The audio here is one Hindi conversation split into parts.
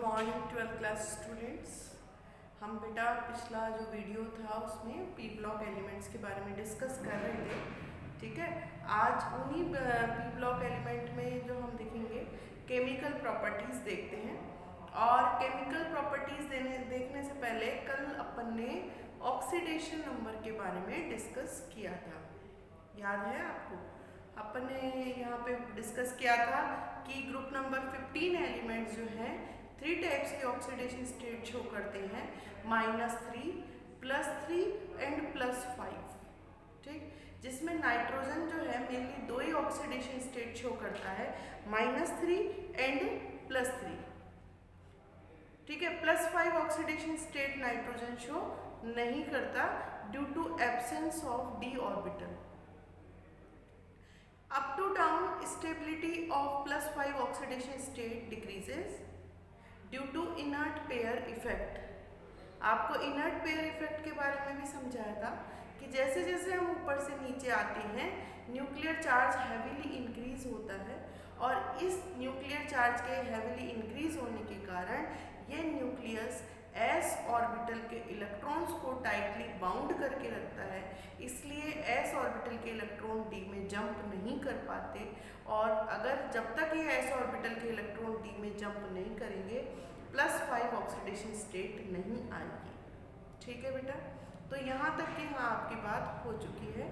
Morning 12th class students. हम बेटा पिछला जो वीडियो था उसमें पी ब्लॉक एलिमेंट्स के बारे में डिस्कस कर रहे थे। ठीक है, आज उन्हीं पी ब्लॉक एलिमेंट में जो हम देखेंगे केमिकल प्रॉपर्टीज़ देखते हैं। और केमिकल प्रॉपर्टीज़ देखने से पहले कल अपन ने ऑक्सीडेशन नंबर के बारे में डिस्कस किया था, याद है आपको? अपन ने यहाँ पे डिस्कस किया था कि ग्रुप नंबर 15 एलिमेंट्स जो हैं 3 टाइप्स के ऑक्सीडेशन स्टेट शो करते हैं, -3, +3 एंड +5। ठीक, जिसमें नाइट्रोजन जो है मेनली 2 ही ऑक्सीडेशन स्टेट शो करता है, -3 एंड +3। ठीक है, +5 ऑक्सीडेशन स्टेट नाइट्रोजन शो नहीं करता due to absence of d orbital. Up to down stability of +5 oxidation state decreases due to inert pair effect। आपको inert pair effect के बारे में भी समझाया था कि जैसे जैसे हम ऊपर से नीचे आते हैं न्यूक्लियर चार्ज हैवीली इंक्रीज होता है, और इस न्यूक्लियर चार्ज के हैवीली इंक्रीज होने के कारण ये न्यूक्लियस s ऑर्बिटल के इलेक्ट्रॉन्स को टाइटली बाउंड करके रखता है, इसलिए s ऑर्बिटल के इलेक्ट्रॉन d में जंप नहीं कर पाते। और अगर जब तक ये s ऑर्बिटल के इलेक्ट्रॉन d में जंप नहीं करेंगे +5 ऑक्सीडेशन स्टेट नहीं आएगी। ठीक है बेटा, तो यहाँ तक कि हाँ आपकी बात हो चुकी है।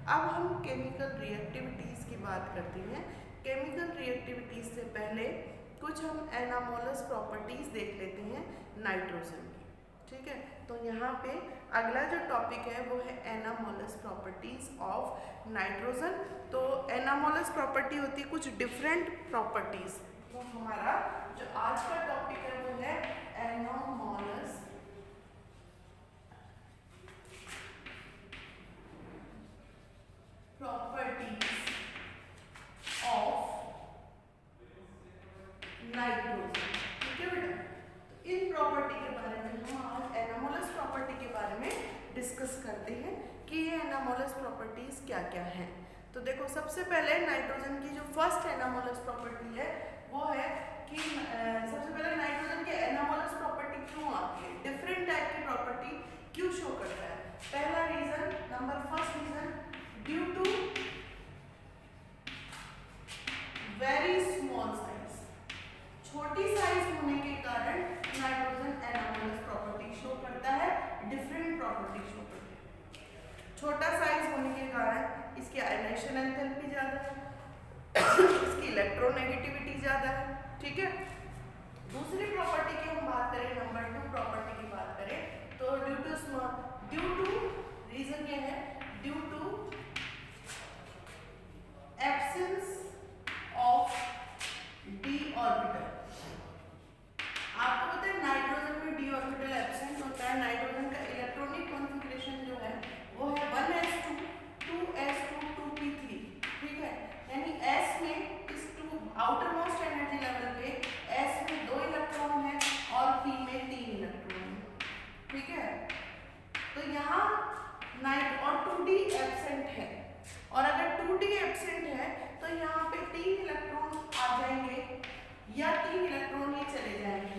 अब हम केमिकल रिएक्टिविटीज़ की बात करते हैं। केमिकल रिएक्टिविटीज़ से पहले कुछ हम एनामोलस प्रॉपर्टीज़ देख लेते हैं नाइट्रोजन की। ठीक है, तो यहाँ पे अगला जो टॉपिक है वो है एनामोलस प्रॉपर्टीज़ ऑफ नाइट्रोजन। तो एनामोलस प्रॉपर्टी होती है कुछ डिफरेंट प्रॉपर्टीज़। तो हमारा जो आज का टॉपिक है वो है एनामोलस प्रॉपर्टीज ऑफ नाइट्रोजन। ठीक है बेटा, तो इन प्रॉपर्टी के बारे में हम आज एनामोलस प्रॉपर्टी के बारे में डिस्कस करते हैं कि ये एनामोलस प्रॉपर्टीज क्या क्या हैं। तो देखो, सबसे पहले नाइट्रोजन की जो फर्स्ट एनामोलस प्रॉपर्टी है वो है कि सबसे पहले नाइट्रोजन के एनामोलस प्रॉपर्टी क्यों आती है, डिफरेंट टाइप की प्रॉपर्टी क्यों शो करता है। पहला reason, first reason, due to very small size. छोटी साइज होने के कारण नाइट्रोजन एनामोलस प्रॉपर्टी शो करता है, डिफरेंट प्रॉपर्टी शो करता है। छोटा साइज होने के कारण इसकी आयनाइजेशन एंथैल्पी ज़्यादा है, इसकी इलेक्ट्रोनेगेटिविटी ज़्यादा है। ठीक है, दूसरी प्रॉपर्टी की हम बात करें, नंबर 2 प्रॉपर्टी की बात करें तो ड्यू टू रीजन ये है, due to absence of d orbital. आपको पता है नाइट्रोजन में d ऑर्बिटल एब्सेंट होता है। नाइट्रोजन का इलेक्ट्रॉनिक कॉन्फ़िगरेशन जो है वो है 1s2 2s2 2p3। ठीक है, यानी s में इस आउटर मोस्ट एनर्जी लेवल पे s में 2 इलेक्ट्रॉन है और p में 3 इलेक्ट्रॉन है। ठीक है, तो यहाँ और 2d एब्सेंट है, और अगर 2d एब्सेंट है तो यहाँ पे 3 इलेक्ट्रॉन आ जाएंगे या 3 इलेक्ट्रॉन ही चले जाएंगे।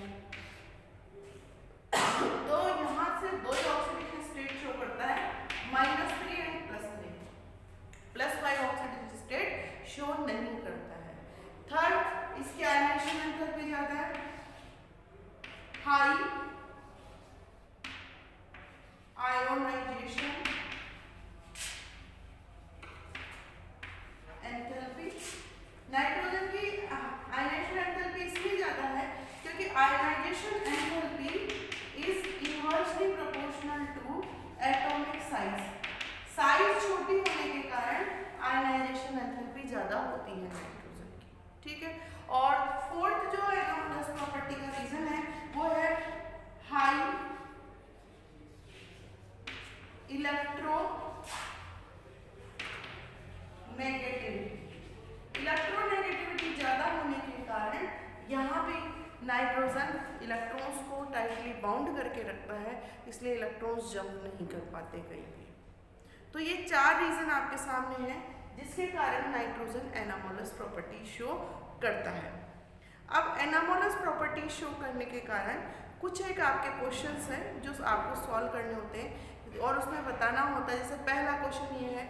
तो यहाँ से 2 ऑक्सीडेशन स्टेट शो करता है, -3 एंड +3। +5 ऑक्सीडेशन स्टेट शो नहीं करता है। थर्ड, इसकी आयनाइजेशन एंथैल्पी ज्यादा है, हाई आयोनाइजेशन एंथैल्पी। नाइट्रोजन की आयनाइजेशन एंथैल्पी इसलिए ज्यादा है क्योंकि ionization enthalpy is inversely proportional to atomic size. Size छोटी होने के कारण आयनाइजेशन एंथैल्पी ज्यादा होती है नाइट्रोजन की। ठीक है, और फोर्थ जो एनामोलस प्रॉपर्टी का रीजन है वो है हाई इलेक्ट्रो नेगेटिविटी। इलेक्ट्रोनेगेटिविटी ज्यादा होने के कारण यहाँ पे नाइट्रोजन इलेक्ट्रॉन्स को टाइटली बाउंड करके रखता है, इसलिए इलेक्ट्रॉन्स जंप नहीं कर पाते कहीं भी। तो ये 4 रीजन आपके सामने हैं जिसके कारण नाइट्रोजन एनामोलस प्रॉपर्टी शो करता है। अब एनामोलस प्रॉपर्टी शो करने के कारण कुछ एक आपके क्वेश्चंस हैं जो आपको सॉल्व करने होते हैं और उसमें बताना होता है। जैसे पहला क्वेश्चन ये है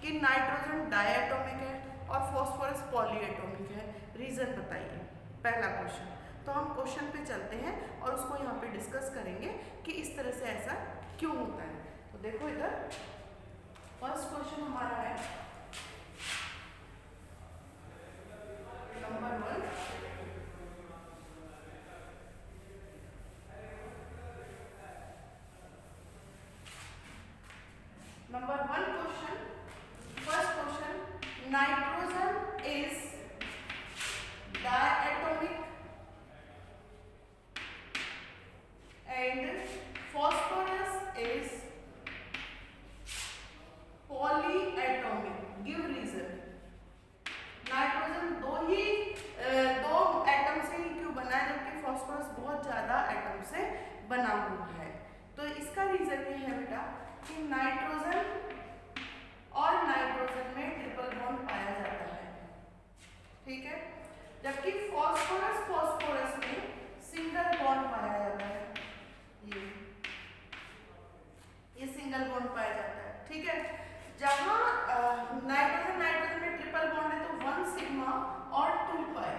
कि नाइट्रोजन डायटोमिक है और फॉस्फोरस पॉलीएटोमिक है, रीजन बताइए, पहला क्वेश्चन। तो हम क्वेश्चन पे चलते हैं और उसको यहाँ पे डिस्कस करेंगे कि इस तरह से ऐसा क्यों होता है। तो देखो इधर फर्स्ट क्वेश्चन हमारा है number 1। Number 1 question, first question, nitrogen is diatomic and phosphorus is polyatomic. Give reason. Nitrogen दो एटम से ही क्यों बना है जबकि फॉस्फोरस बहुत ज्यादा एटम से बना हुआ है। तो इसका रीजन ये है बेटा कि नाइट्रोजन और नाइट्रोजन में ट्रिपल बॉन्ड पाया जाता है, ठीक है, जबकि फॉस्फोरस में सिंगल बॉन्ड पाया जाता है। ये सिंगल बॉन्ड पाया जाता है, ठीक है। जहां नाइट्रोजन में ट्रिपल बॉन्ड है तो 1 सिग्मा और 2 पाई,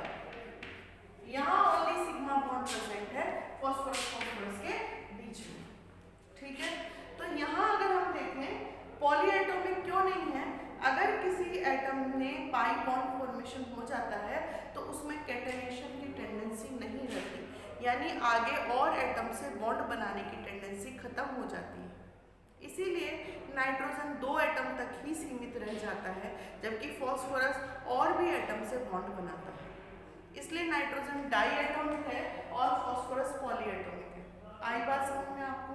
यहाँ ओनली सिग्मा बॉन्ड प्रेजेंट है फॉस्फोरस के बीच में, ठीक है। तो यहाँ अगर हम देखें पॉलीएटोमिक क्यों नहीं है, अगर किसी एटम में पाई बॉन्ड फॉर्मेशन हो जाता है तो उसमें कैटेनेशन की टेंडेंसी नहीं रहती, यानी आगे और एटम से बॉन्ड बनाने की टेंडेंसी खत्म हो जाती है। इसीलिए नाइट्रोजन 2 एटम तक ही सीमित रह जाता है जबकि फॉस्फोरस और भी एटम से बॉन्ड बनाता है। इसलिए नाइट्रोजन डाईएटोमिक है और फॉस्फोरस पॉलीएटोमिक है। आई बात समझ में आपको?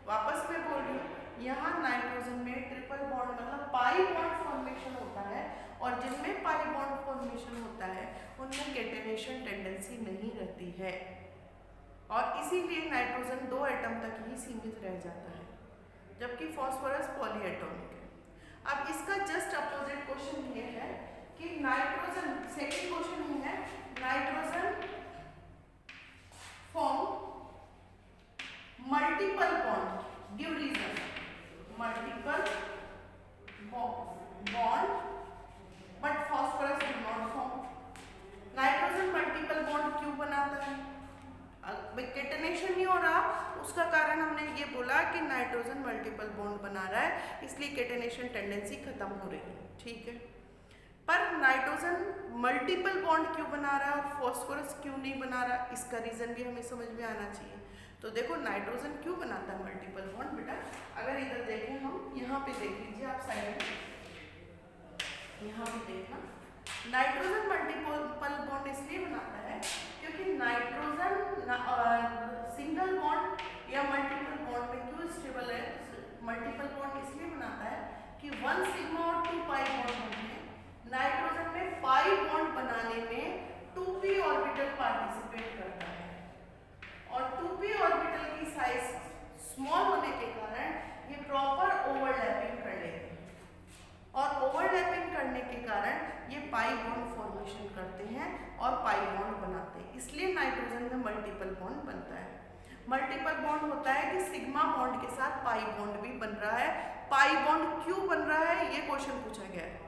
वापस मैं बोल रही हूँ, यहाँ नाइट्रोजन में ट्रिपल बॉन्ड मतलब पाई बॉन्ड फॉर्मेशन होता है और जिनमें पाई बॉन्ड फॉर्मेशन होता है उनमें कैटेनेशन टेंडेंसी नहीं रहती है और इसीलिए नाइट्रोजन 2 एटम तक ही सीमित रह जाता है जबकि फॉस्फोरस पॉलीएटोमिक है। अब इसका जस्ट अपोजिट क्वेश्चन ये है कि नाइट्रोजन, सेकंड क्वेश्चन ये है nitrogen form multiple bond, give reason, multiple bond but phosphorus do not form. Nitrogen multiple bond क्यों बनाता है? कैटेनेशन नहीं हो रहा, उसका कारण हमने ये बोला कि नाइट्रोजन मल्टीपल बॉन्ड बना रहा है इसलिए कैटेनेशन टेंडेंसी खत्म हो रही है, ठीक है। पर नाइट्रोजन मल्टीपल बॉन्ड क्यों बना रहा है और फॉस्फोरस क्यों नहीं बना रहा, इसका रीजन भी हमें समझ में आना चाहिए। तो देखो नाइट्रोजन क्यों बनाता है मल्टीपल बॉन्ड बेटा, अगर इधर देखें हम, यहाँ पे देख लीजिए आप साइड में, यहाँ पे देखना, नाइट्रोजन मल्टीपल बॉन्ड इसलिए बनाता है क्योंकि नाइट्रोजन सिंगल बॉन्ड या मल्टीपल बॉन्ड में क्यों स्टेबल है, मल्टीपल बॉन्ड इसलिए बनाता है कि 1 सिग्मा और 2 पाई बॉन्ड होते हैं। नाइट्रोजन में पाई बॉन्ड बनाने में 2p ऑर्बिटल पार्टिसिपेट करता है और 2p ऑर्बिटल की साइज स्मॉल होने के कारण ये प्रॉपर ओवरलैपिंग कर लेते हैं और ओवरलैपिंग करने के कारण ये पाई बॉन्ड फॉर्मेशन करते हैं और पाई बॉन्ड बनाते हैं, इसलिए नाइट्रोजन में मल्टीपल बॉन्ड बनता है। मल्टीपल बॉन्ड होता है कि सिग्मा बॉन्ड के साथ पाई बॉन्ड भी बन रहा है। पाई बॉन्ड क्यों बन रहा है ये क्वेश्चन पूछा गया है।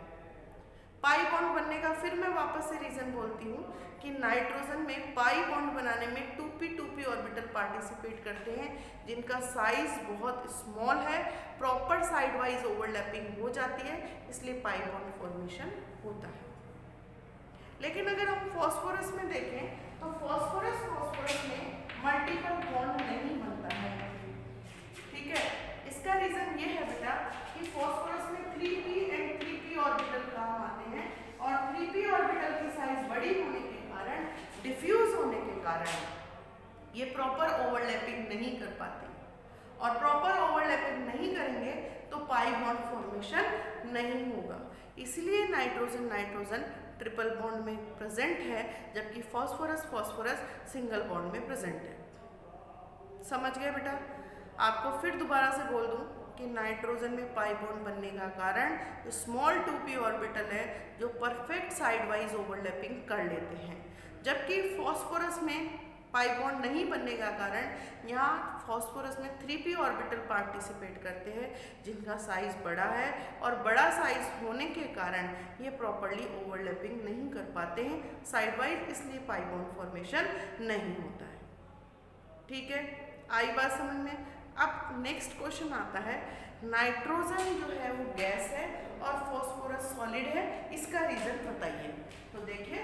पाई बॉन्ड बनने का फिर मैं वापस से रीजन बोलती हूँ कि नाइट्रोजन में पाई बॉन्ड बनाने में 2p ऑर्बिटल पार्टिसिपेट करते हैं जिनका साइज बहुत स्मॉल है, प्रॉपर साइड वाइज ओवरलैपिंग हो जाती है, इसलिए पाई बॉन्ड फॉर्मेशन होता है। लेकिन अगर हम फॉस्फोरस में देखें तो फॉस्फोरस में मल्टीपल बॉन्ड नहीं बनता है, ठीक है। इसका रीजन ये है बेटा कि फॉस्फोरस में 3p एंड 3p ऑर्बिटल काम आते हैं और 3p ऑर्बिटल की साइज बड़ी होने के कारण, डिफ्यूज होने के कारण ये प्रॉपर ओवरलैपिंग नहीं कर पाते और प्रॉपर ओवरलैपिंग नहीं करेंगे तो पाई बॉन्ड फॉर्मेशन नहीं होगा। इसलिए नाइट्रोजन ट्रिपल बॉन्ड में प्रेजेंट है जबकि फॉस्फोरस सिंगल बॉन्ड में प्रेजेंट है। समझ गए बेटा? आपको फिर दोबारा से बोल दूं कि नाइट्रोजन में पाई बॉन्ड बनने का कारण जो स्मॉल 2p ऑर्बिटल है जो परफेक्ट साइड वाइज ओवरलैपिंग कर लेते हैं, जबकि फॉस्फोरस में पाई बॉन्ड नहीं बनने का कारण यहाँ फॉस्फोरस में 3p ऑर्बिटल पार्टिसिपेट करते हैं जिनका साइज बड़ा है, और बड़ा साइज होने के कारण ये प्रॉपरली ओवरलैपिंग नहीं कर पाते हैं साइड वाइज, इसलिए पाई बॉन्ड फॉर्मेशन नहीं होता है। ठीक है, आई बात समझ में। अब नेक्स्ट क्वेश्चन आता है, नाइट्रोजन जो है वो गैस है और फॉस्फोरस सॉलिड है, इसका रीजन बताइए। तो देखिए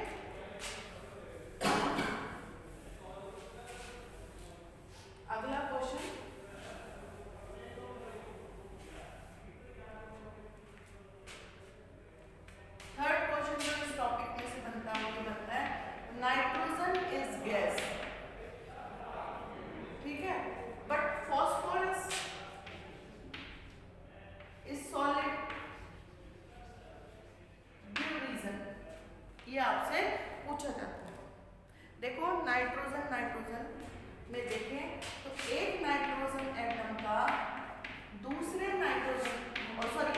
अगला क्वेश्चन, थर्ड क्वेश्चन जो इस टॉपिक में से बनता है नाइट्रोजन इज गैस, ठीक है, but phosphorus is solid, due reason, ये आपसे पूछा जाता है। देखो नाइट्रोजन में देखें तो एक नाइट्रोजन एटम का दूसरे नाइट्रोजन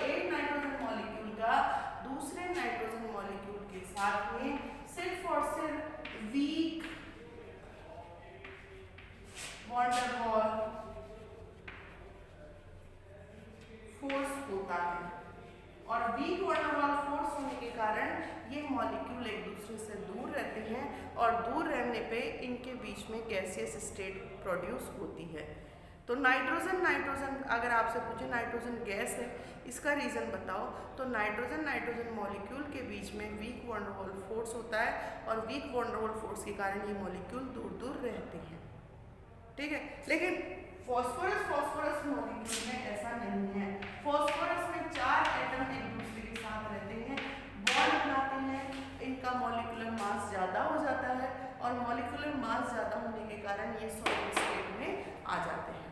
एक नाइट्रोजन मॉलिक्यूल का दूसरे नाइट्रोजन मॉलिक्यूल के साथ में सिर्फ और सिर्फ weak van der Waals force होता है, और weak van der Waals force होने के कारण ये मॉलिक्यूल एक दूसरे से दूर रहते हैं, और दूर रहने पे इनके बीच में गैसियस स्टेट प्रोड्यूस होती है। तो नाइट्रोजन अगर आपसे पूछे नाइट्रोजन गैस है, इसका रीज़न बताओ, तो नाइट्रोजन मॉलिक्यूल के बीच में weak van der Waals force होता है, और weak van der Waals force के कारण ये मॉलिक्यूल दूर दूर रहते हैं। ठीक है, लेकिन फॉस्फोरस मॉलिक्यूल में ऐसा नहीं है। फॉस्फोरस में 4 एटम एक दूसरे के साथ रहते हैं, बॉन्ड बनाते हैं, इनका मॉलिक्यूलर मास ज़्यादा हो जाता है, और मॉलिक्यूलर मास ज़्यादा होने के कारण ये सॉलिड स्टेट में आ जाते हैं।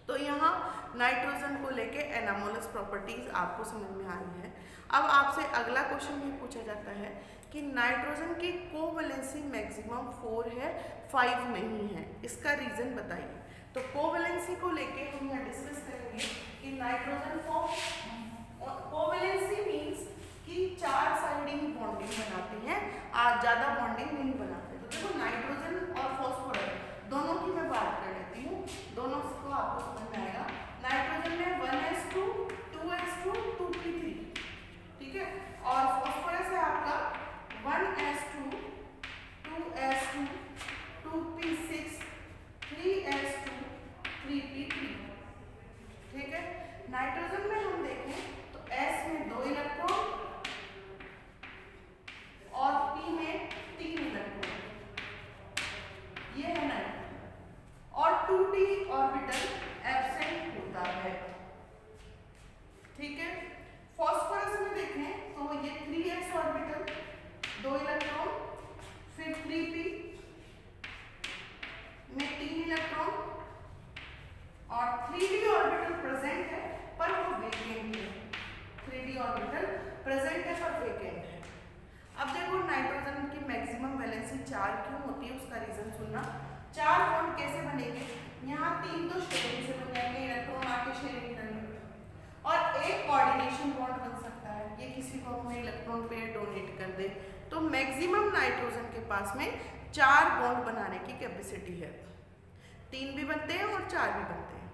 तो यहाँ नाइट्रोजन को लेके एनामोलस प्रॉपर्टीज आपको समझ में आ रही है। अब आपसे अगला क्वेश्चन ये पूछा जाता है कि नाइट्रोजन की कोवैलेंसी मैक्सिमम 4 है, 5 नहीं है, इसका रीजन बताइए। तो कोवैलेंसी को लेके हम यहाँ डिस्कस करेंगे कि नाइट्रोजन को कोवैलेंसी मीन्स कि 4 साइड ही बॉन्डिंग बनाते हैं, ज़्यादा बॉन्डिंग नहीं बनाते। तो देखो नाइट्रोजन और फॉस्फोरस दोनों की मैं बात कर लेती हूँ, दोनों को आपको समझ में आएगा। नाइट्रोजन में 1s2 2s2 2p3, ठीक है, और फॉस्फोरस है आपका 1s2 2s2 2p6 3s2 3p3, ठीक है। नाइट्रोजन में हम देखें तो s में 2 इलेक्ट्रॉन और p में 3 इलेक्ट्रॉन, ये है नाइट्रोजन, और 2d ऑर्बिटल एब्सेंट होता है, ठीक है। फॉस्फोरस में देखें तो ये 3s ऑर्बिटल 2 इलेक्ट्रॉन, फिर 3p में 3 इलेक्ट्रॉन, और 3d ऑर्बिटल प्रेजेंट है पर वो वेकेंट है, 3d ऑर्बिटल प्रेजेंट है पर वेकेंट है। अब देखो नाइट्रोजन की मैक्सिमम वैलेंसी 4 क्यों होती है, उसका रीजन सुनना। 4 बॉन्ड कैसे बनेंगे, यहाँ 3 तो शेयरिंग से बन जाएंगे, इलेक्ट्रॉन आके शेयरिंग करेंगे, और एक कोऑर्डिनेशन बॉन्ड बन सकता है, ये किसी को अपने इलेक्ट्रॉन पेयर डोनेट कर दे। तो मैक्सिमम नाइट्रोजन के पास में 4 बॉन्ड बनाने की कैपेसिटी है, 3 भी बनते हैं और 4 भी बनते हैं,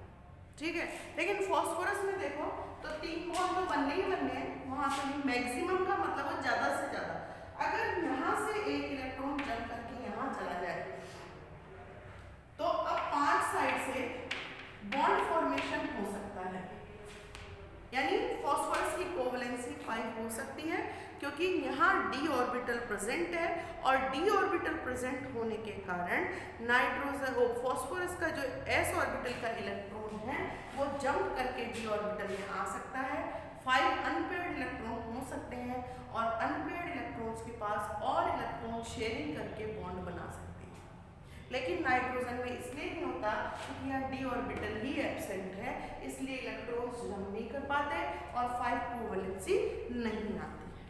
ठीक है। लेकिन फॉस्फोरस में देखो तो 3 बॉन्ड तो बनने ही बनने हैं, वहाँ से मैक्सिमम का मतलब है ज़्यादा से ज़्यादा। अगर यहाँ से एक इलेक्ट्रॉन जंप करके यहाँ चला जाए तो अब 5 साइड से बॉन्ड फॉर्मेशन हो सकता है, यानी फॉस्फोरस की कोवैलेंसी 5 हो सकती है, क्योंकि यहाँ d ऑर्बिटल प्रेजेंट है, और d ऑर्बिटल प्रेजेंट होने के कारण नाइट्रोजन फॉस्फोरस का जो s ऑर्बिटल का इलेक्ट्रॉन है वो जंप करके d ऑर्बिटल में आ सकता है। 5 अनपेयर्ड इलेक्ट्रॉन हो सकते हैं, और अनपेयर्ड इलेक्ट्रॉन्स के पास और इलेक्ट्रॉन शेयरिंग करके बॉन्ड बना सकते हैं। लेकिन नाइट्रोजन में इसलिए नहीं होता क्योंकि यहाँ d ऑर्बिटल ही एब्सेंट है, इसलिए इलेक्ट्रॉन्स जंप नहीं कर पाते और 5 कोवैलेंसी नहीं आती है।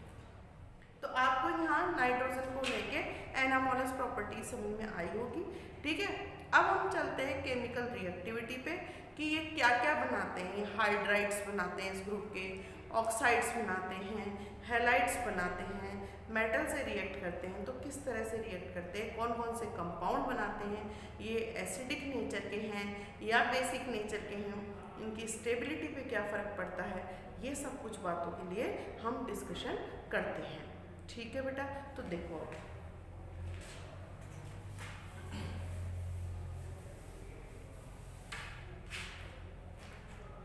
तो आपको यहाँ नाइट्रोजन को लेके एनामोलस प्रॉपर्टी समझ में आई होगी, ठीक है। अब हम चलते हैं केमिकल रिएक्टिविटी पे कि ये क्या क्या बनाते हैं। ये हाइड्राइड्स बनाते हैं इस ग्रुप के, ऑक्साइड्स बनाते हैं, हैलाइड्स बनाते हैं, मेटल से रिएक्ट करते हैं तो किस तरह से रिएक्ट करते हैं, कौन कौन से कंपाउंड बनाते हैं, ये एसिडिक नेचर के हैं या बेसिक नेचर के हैं, इनकी स्टेबिलिटी पे क्या फ़र्क पड़ता है, ये सब कुछ बातों के लिए हम डिस्कशन करते हैं। ठीक है बेटा, तो देखो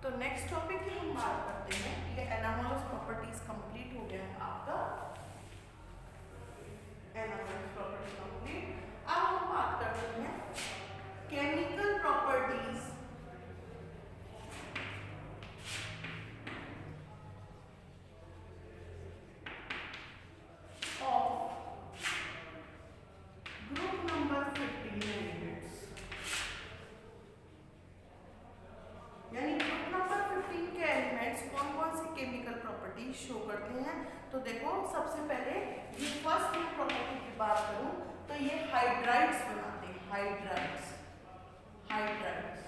तो नेक्स्ट टॉपिक की हम बात करते हैं। ये एनामोलस प्रॉपर्टीज कंप्लीट हो गया है आपका, एनामोलस प्रॉपर्टी कंप्लीट। अब हम बात करते हैं chemical properties of group number 15 elements, यानी ग्रुप नंबर 15 के एलिमेंट्स कौन कौन सी केमिकल प्रॉपर्टी शो करते हैं। तो देखो सबसे पहले ये फर्स्ट प्रॉपर्टी की बात करूं तो ये हाइड्राइड्स बनाते हैं, हाइड्राइड्स, हाइड्राइड्स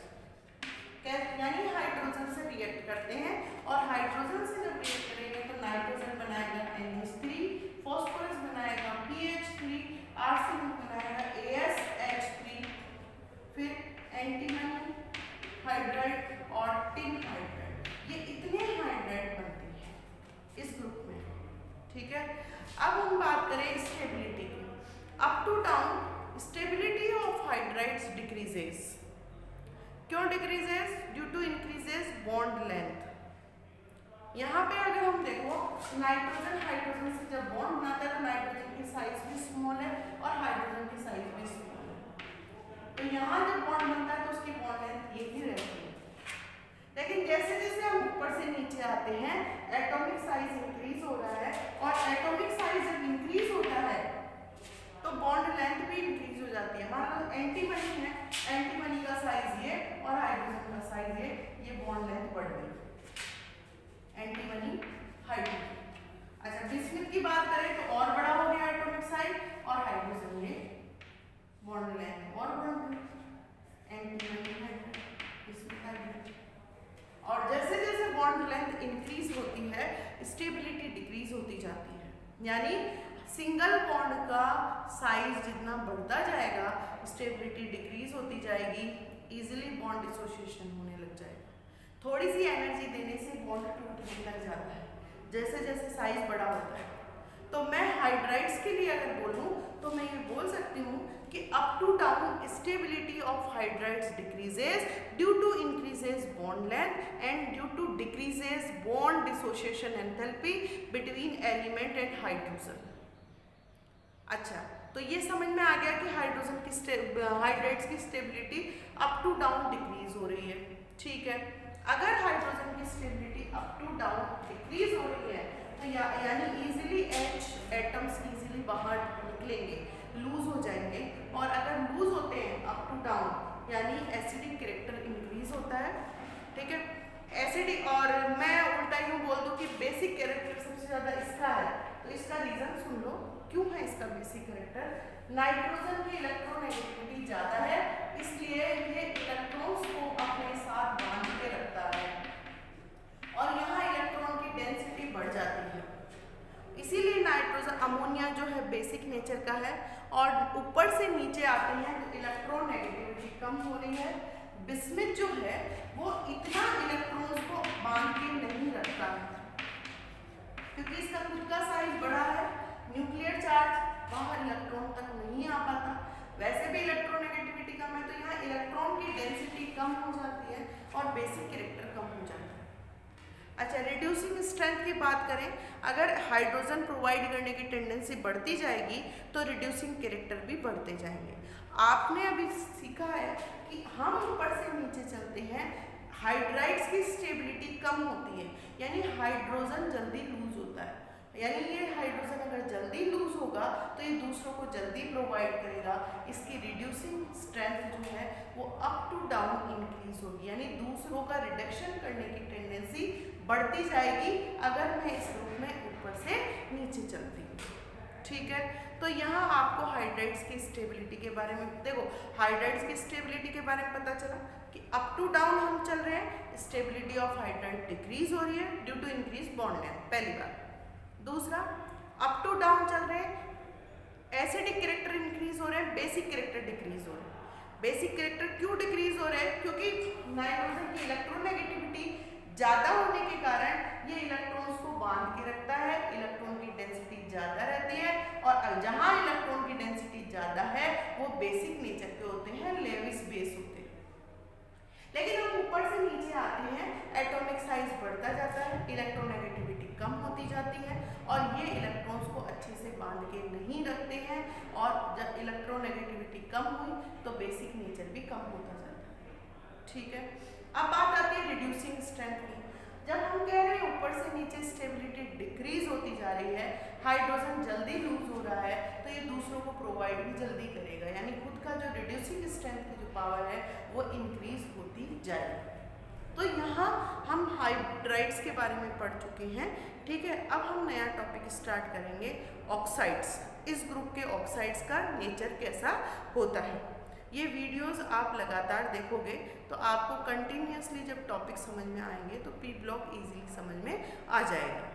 यानी हाइड्रोजन से रिएक्ट करते हैं, और हाइड्रोजन से जब रिएक्ट करेंगे तो नाइट्रोजन बनाएगा NH3, फास्फोरस बनाएगा PH3, आर्सेनिक बनाएगा AsH3, फिर एंटीमनी हाइड्राइड और टिन हाइड्राइड, ये इतने हाइड्राइड बनते हैं इस ग्रुप में। ठीक है, अब हम बात करें स्टेबिलिटी की। Up to down stability of hydrides decreases. क्यों decreases? Due to increases bond length. यहाँ पे अगर हम देखो नाइट्रोजन हाइड्रोजन से जब बॉन्ड बनाता है तो नाइट्रोजन की साइज भी स्मॉल है और हाइड्रोजन की साइज भी स्मॉल है, तो यहाँ जब बॉन्ड बनता है तो उसकी बॉन्ड लेंथ एक ही रहती है। लेकिन जैसे जैसे हम ऊपर से नीचे आते हैं एटॉमिक साइज इंक्रीज हो रहा है, और एटॉमिक साइज जब इंक्रीज होता है तो बॉन्ड लेंथ भी इंक्रीज हो जाती है। मान लो एंटीमनी है, एंटीमनी का साइज ये और हाइड्रोजन का साइज ये बॉन्ड लेंथ बढ़ गई, एंटीमनी हाइड्रोजन। अच्छा, बिस्मिथ की बात करें तो और बड़ा हो गया एटॉमिक साइज, और हाइड्रोजन में बॉन्ड लेंथ और बढ़ गई, एंटीमनी हाइड्रोजन, बिस्मिथ हाइड्रोजन। और जैसे जैसे बॉन्ड लेंथ इंक्रीज होती है स्टेबिलिटी डिक्रीज होती जाती है, यानी सिंगल बॉन्ड का साइज जितना बढ़ता जाएगा स्टेबिलिटी डिक्रीज होती जाएगी, इजीली बॉन्ड डिसोसिएशन होने लग जाएगा। थोड़ी सी एनर्जी देने से बॉन्ड टूटने लग जाता है जैसे जैसे साइज बड़ा होता है। तो मैं हाइड्राइड्स के लिए अगर बोलूं तो मैं ये बोल सकती हूँ कि up to down stability of hydrides decreases due to increases bond length and due to decreases bond dissociation enthalpy between element and hydrogen. अच्छा, तो ये समझ में आ गया कि हाइड्रोजन की हाइड्राइड्स की stability up to down decrease हो रही है। ठीक है, अगर हाइड्रोजन की stability up to down decrease हो रही है तो यानी इजीली H एटम्स इजीली बाहर निकलेंगे, लूज हो जाएंगे, और अगर लूज होते हैं अप टू डाउन यानी एसिडिक कैरेक्टर इंक्रीज होता है। ठीक है, एसिडिक, और मैं उल्टा यूँ बोल दूँ कि बेसिक कैरेक्टर सबसे ज़्यादा इसका है, तो इसका रीज़न सुन लो क्यों है इसका बेसिक कैरेक्टर। नाइट्रोजन की इलेक्ट्रोनेगेटिविटी ज़्यादा है, इसलिए ये इलेक्ट्रॉन्स को अपने साथ बांध के रखता है और यहाँ इलेक्ट्रॉन की डेंसिटी बढ़ जाती है। इसीलिए नाइट्रोजन, अमोनिया जो है बेसिक नेचर का है, और ऊपर से नीचे आते हैं तो इलेक्ट्रोनेगेटिविटी कम हो रही है। बिस्मिथ जो है वो इतना इलेक्ट्रॉन्स को बांध के नहीं रखता है क्योंकि इसका खुद का साइज बड़ा है, न्यूक्लियर चार्ज बाहर इलेक्ट्रॉन तक नहीं आ पाता। वैसे भी इलेक्ट्रोनेगेटिविटी कम है तो यहाँ इलेक्ट्रॉन की डेंसिटी कम हो जाती है और बेसिक कैरेक्टर कम हो जाता है। अच्छा, रिड्यूसिंग स्ट्रेंथ की बात करें, अगर हाइड्रोजन प्रोवाइड करने की टेंडेंसी बढ़ती जाएगी तो रिड्यूसिंग कैरेक्टर भी बढ़ते जाएंगे। आपने अभी सीखा है कि हम ऊपर से नीचे चलते हैं, हाइड्राइड्स की स्टेबिलिटी कम होती है यानी हाइड्रोजन जल्दी लूज होता है, यानी ये हाइड्रोजन अगर जल्दी लूज होगा तो ये दूसरों को जल्दी प्रोवाइड करेगा, इसकी रिड्यूसिंग स्ट्रेंथ जो है वो अप टू डाउन इंक्रीज होगी, यानी दूसरों का रिडक्शन करने की टेंडेंसी बढ़ती जाएगी अगर मैं इस ग्रुप में ऊपर से नीचे चलती हूँ। ठीक है, तो यहाँ आपको हाइड्राइड्स की स्टेबिलिटी के बारे में देखो, हाइड्राइड्स की स्टेबिलिटी के बारे में पता चला कि अप टू डाउन हम चल रहे हैं, स्टेबिलिटी ऑफ हाइड्राइड डिक्रीज हो रही है due to increase bond length, पहली बात। दूसरा, अप टू डाउन चल रहे हैं, एसिडिक कैरेक्टर इंक्रीज हो रहे हैं, बेसिक कैरेक्टर डिक्रीज हो रहे हैं। बेसिक कैरेक्टर क्यों डिक्रीज हो रहे हैं? क्योंकि नाइट्रोजन की इलेक्ट्रोनेगेटिविटी ज़्यादा होने के कारण ये इलेक्ट्रॉन्स को बांध के रखता है, इलेक्ट्रॉन की डेंसिटी ज़्यादा रहती है, और जहाँ इलेक्ट्रॉन की डेंसिटी ज़्यादा है वो बेसिक नेचर के होते हैं, लेविस बेस होते हैं। लेकिन हम ऊपर से नीचे आते हैं, एटॉमिक साइज बढ़ता जाता है, इलेक्ट्रोनेगेटिविटी कम होती जाती है, और ये इलेक्ट्रॉन्स को अच्छे से बांध के नहीं रखते हैं, और जब इलेक्ट्रोनेगेटिविटी कम हुई तो बेसिक नेचर भी कम होता जाता है। ठीक है, अब बात आती है रिड्यूसिंग स्ट्रेंथ की। जब हम कह रहे हैं ऊपर से नीचे स्टेबिलिटी डिक्रीज होती जा रही है, हाइड्रोजन जल्दी लूज हो रहा है, तो ये दूसरों को प्रोवाइड भी जल्दी करेगा, यानी खुद का जो रिड्यूसिंग स्ट्रेंथ की जो पावर है वो इंक्रीज होती जाएगी। तो यहाँ हम हाइड्राइड्स के बारे में पढ़ चुके हैं। ठीक है, अब हम नया टॉपिक स्टार्ट करेंगे, ऑक्साइड्स। इस ग्रुप के ऑक्साइड्स का नेचर कैसा होता है। ये वीडियोस आप लगातार देखोगे तो आपको कंटिन्यूअसली जब टॉपिक समझ में आएंगे तो पी ब्लॉक इजीली समझ में आ जाएगा।